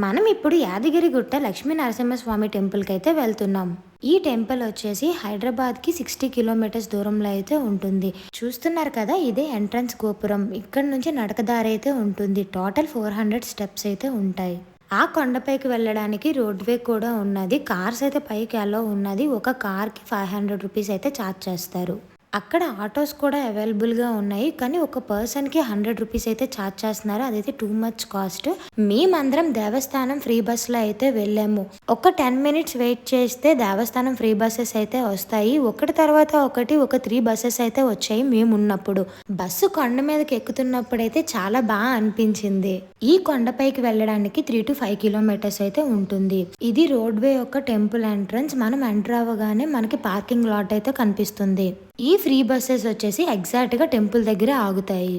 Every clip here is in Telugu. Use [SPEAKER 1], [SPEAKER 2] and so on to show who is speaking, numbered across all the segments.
[SPEAKER 1] మనం ఇప్పుడు యాదగిరిగుట్ట లక్ష్మీ నరసింహస్వామి టెంపుల్కి అయితే వెళ్తున్నాం. ఈ టెంపుల్ వచ్చేసి హైదరాబాద్కి 60 కిలోమీటర్స్ దూరంలో అయితే ఉంటుంది. చూస్తున్నారు కదా, ఇదే ఎంట్రన్స్ గోపురం. ఇక్కడ నుంచి నడకదారి అయితే ఉంటుంది. టోటల్ 400 స్టెప్స్ అయితే ఉంటాయి. ఆ కొండపైకి వెళ్ళడానికి రోడ్వే కూడా ఉన్నది. కార్స్ అయితే పైకి అలో ఉన్నది. ఒక కార్కి 500 రూపీస్ అయితే ఛార్జ్ చేస్తారు. అక్కడ ఆటోస్ కూడా అవైలబుల్గా ఉన్నాయి. కానీ ఒక పర్సన్కి 100 రూపీస్ అయితే ఛార్జ్ చేస్తున్నారు. అదైతే టూ మచ్ కాస్ట్. మేమందరం దేవస్థానం ఫ్రీ బస్సులో అయితే వెళ్ళాము. ఒక 10 మినిట్స్ వెయిట్ చేస్తే దేవస్థానం ఫ్రీ బస్సెస్ అయితే వస్తాయి. ఒకటి తర్వాత ఒకటి ఒక 3 బస్సెస్ అయితే వచ్చాయి మేము ఉన్నప్పుడు. బస్సు కొండ మీదకి ఎక్కుతున్నప్పుడు అయితే చాలా బాగా అనిపించింది. ఈ కొండపైకి వెళ్ళడానికి 3 to 5 కిలోమీటర్స్ అయితే ఉంటుంది. ఇది రోడ్వే యొక్క టెంపుల్ ఎంట్రన్స్. మనం ఎంటర్ అవ్వగానే మనకి పార్కింగ్ లాట్ అయితే కనిపిస్తుంది. ఈ ఫ్రీ బస్సెస్ వచ్చేసి ఎగ్జాక్ట్గా టెంపుల్ దగ్గర ఆగుతాయి.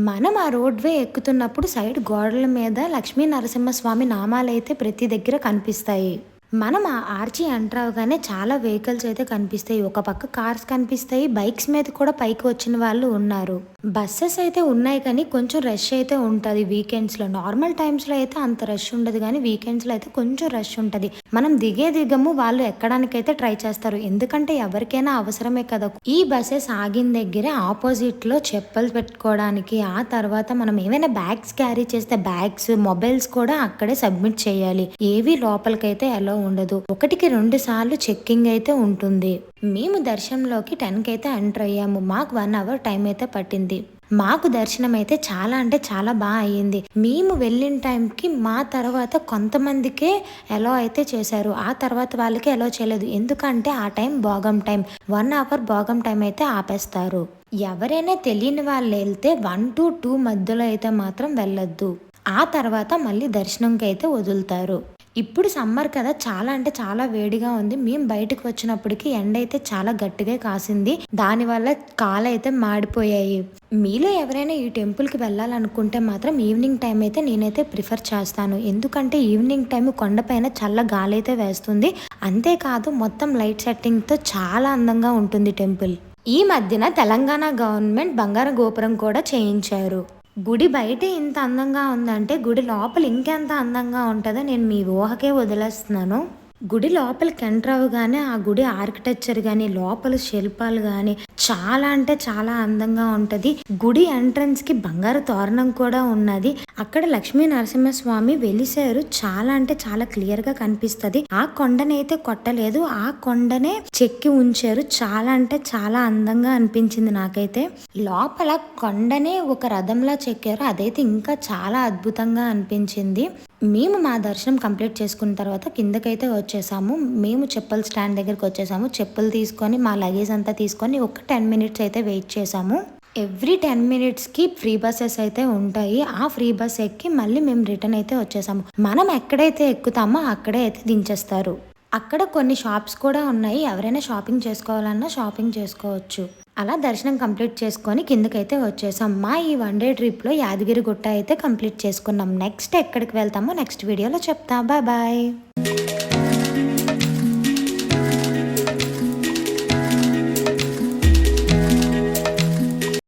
[SPEAKER 1] మనం ఆ రోడ్వే ఎక్కుతున్నప్పుడు సైడ్ గోడల మీద లక్ష్మీ నరసింహస్వామి నామాలు అయితే ప్రతి దగ్గర కనిపిస్తాయి. మనం ఆ ఆర్చి ఎంటర్ అవగానే చాలా వెహికల్స్ అయితే కనిపిస్తాయి. ఒక పక్క కార్స్ కనిపిస్తాయి. బైక్స్ మీద కూడా పైకి వచ్చిన వాళ్ళు ఉన్నారు. బస్సెస్ అయితే ఉన్నాయి కానీ కొంచెం రష్ అయితే ఉంటుంది వీకెండ్స్లో. నార్మల్ టైమ్స్లో అయితే అంత రష్ ఉండదు, కానీ వీకెండ్స్లో అయితే కొంచెం రష్ ఉంటుంది. మనం దిగము వాళ్ళు ఎక్కడానికైతే ట్రై చేస్తారు, ఎందుకంటే ఎవరికైనా అవసరమే కదా. ఈ బస్సెస్ ఆగిన దగ్గర ఆపోజిట్లో చెప్పులు పెట్టుకోవడానికి, ఆ తర్వాత మనం ఏమైనా బ్యాగ్స్ క్యారీ చేస్తే బ్యాగ్స్, మొబైల్స్ కూడా అక్కడే సబ్మిట్ చేయాలి. ఏవి లోపలికైతే అలో ఉండదు. 1కి 2 సార్లు చెక్కింగ్ అయితే ఉంటుంది. మేము దర్శనంలోకి 10కి అయితే ఎంటర్ అయ్యాము. మాకు 1 అవర్ టైం అయితే పట్టింది. మాకు దర్శనం అయితే చాలా అంటే చాలా బాగా అయ్యింది. మేము వెళ్ళిన టైంకి మా తర్వాత కొంతమందికే ఎలో అయితే చేశారు. ఆ తర్వాత వాళ్ళకి ఎలో చేయలేదు, ఎందుకంటే ఆ టైం భోగం టైం. 1 అవర్ భోగం టైం అయితే ఆపేస్తారు. ఎవరైనా తెలియని వాళ్ళు వెళ్తే 1 to 2 మధ్యలో అయితే మాత్రం వెళ్ళొద్దు. ఆ తర్వాత మళ్ళీ దర్శనంకి అయితే వదులుతారు. ఇప్పుడు సమ్మర్ కదా, చాలా అంటే చాలా వేడిగా ఉంది. మేము బయటకు వచ్చినప్పటికి ఎండ అయితే చాలా గట్టిగా కాసింది. దానివల్ల కాళ్ళు అయితే మాడిపోయాయి. మీలో ఎవరైనా ఈ టెంపుల్కి వెళ్ళాలనుకుంటే మాత్రం ఈవినింగ్ టైం అయితే నేనైతే ప్రిఫర్ చేస్తాను. ఎందుకంటే ఈవినింగ్ టైం కొండపైన చల్ల గాలి అయితే వేస్తుంది. అంతేకాదు మొత్తం లైట్ సెట్టింగ్తో చాలా అందంగా ఉంటుంది టెంపుల్. ఈ మధ్యన తెలంగాణ గవర్నమెంట్ బంగారు గోపురం కూడా చేయించారు. గుడి బయట ఇంత అందంగా ఉందంటే గుడి లోపల ఇంకెంత అందంగా ఉంటుందో నేను మీ ఊహకే వదిలేస్తున్నాను. గుడి లోపలికి ఎంటర్ అవ్వగానే ఆ గుడి ఆర్కిటెక్చర్ కానీ లోపల శిల్పాలు కానీ చాలా అంటే చాలా అందంగా ఉంటుంది. గుడి ఎంట్రన్స్ కి బంగారు తోరణం కూడా ఉన్నది. అక్కడ లక్ష్మీ నరసింహస్వామి వెలిసారు. చాలా అంటే చాలా క్లియర్ గా కనిపిస్తుంది. ఆ కొండనైతే కొట్టలేదు, ఆ కొండనే చెక్కి ఉంచారు. చాలా అంటే చాలా అందంగా అనిపించింది నాకైతే. లోపల కొండనే ఒక రథంలా చెక్కారు. అదైతే ఇంకా చాలా అద్భుతంగా అనిపించింది. మేము మా దర్శనం కంప్లీట్ చేసుకున్న తర్వాత కిందకైతే వచ్చేసాము. మేము చెప్పుల స్టాండ్ దగ్గరికి వచ్చేసాము. చెప్పులు తీసుకొని మా లగేజ్ అంతా తీసుకొని ఒక 10 మినిట్స్ అయితే వెయిట్ చేసాము. ఎవ్రీ 10 మినిట్స్కి ఫ్రీ బస్సెస్ అయితే ఉంటాయి. ఆ ఫ్రీ బస్ ఎక్కి మళ్ళీ మేము రిటర్న్ అయితే వచ్చేసాము. మనం ఎక్కడైతే ఎక్కుతామో అక్కడే అయితే దించేస్తారు. అక్కడ కొన్ని షాప్స్ కూడా ఉన్నాయి. ఎవరైనా షాపింగ్ చేసుకోవాలన్నా షాపింగ్ చేసుకోవచ్చు. అలా దర్శనం కంప్లీట్ చేసుకొని కిందకైతే వచ్చేసాం. మా ఈ 1 డే ట్రిప్లో యాదగిరిగుట్ట అయితే కంప్లీట్ చేసుకున్నాం. నెక్స్ట్ ఎక్కడికి వెళ్తామో నెక్స్ట్ వీడియోలో చెప్తా. Bye bye.